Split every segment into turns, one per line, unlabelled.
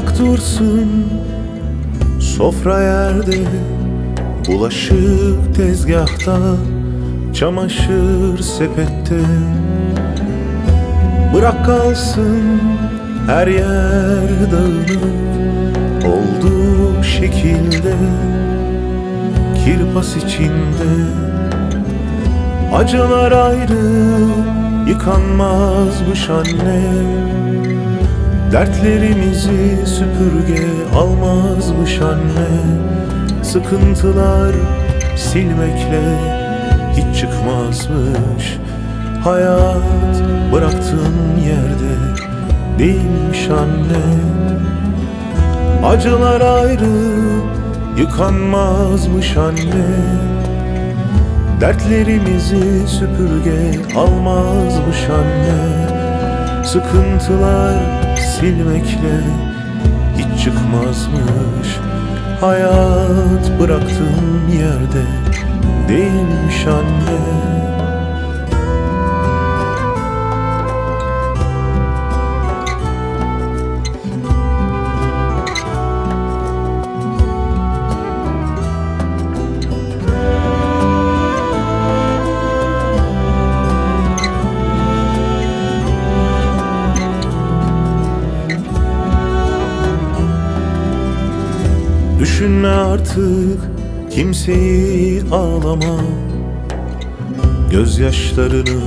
Bırak dursun sofra yerde, bulaşık tezgahta, çamaşır sepette. Bırak kalsın her yer dağınık olduğu şekilde, kirpas içinde. Acılar ayrı yıkanmazmış anne, dertlerimizi süpürge almazmış anne. Sıkıntılar silmekle hiç çıkmazmış. Hayat bıraktığın yerde değilmiş anne. Acılar ayrı yıkanmazmış anne, dertlerimizi süpürge almazmış anne. Sıkıntılar silmekle hiç çıkmazmış. Hayat bıraktığın yerde değilmiş anne. Düşünme artık kimseyi, ağlama. Gözyaşlarını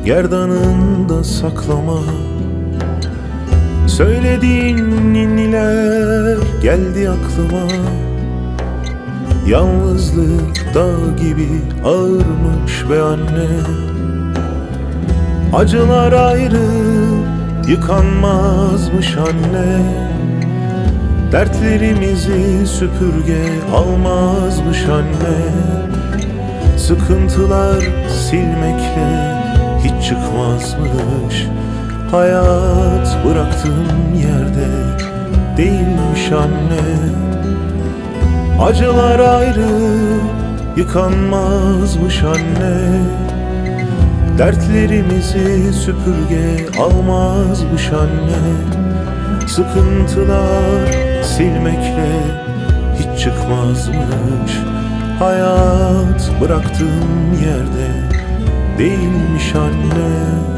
gerdanında saklama. Söylediğin ninniler geldi aklıma. Yalnızlık dağ gibi ağırmış be anne. Acılar ayrı yıkanmazmış anne, dertlerimizi süpürge almazmış anne. Sıkıntılar silmekle hiç çıkmazmış. Hayat bıraktığın yerde değilmiş anne. Acılar ayrı yıkanmazmış anne, dertlerimizi süpürge almazmış anne. Sıkıntılar silmekle hiç çıkmazmış. Hayat bıraktığın yerde değilmiş anne.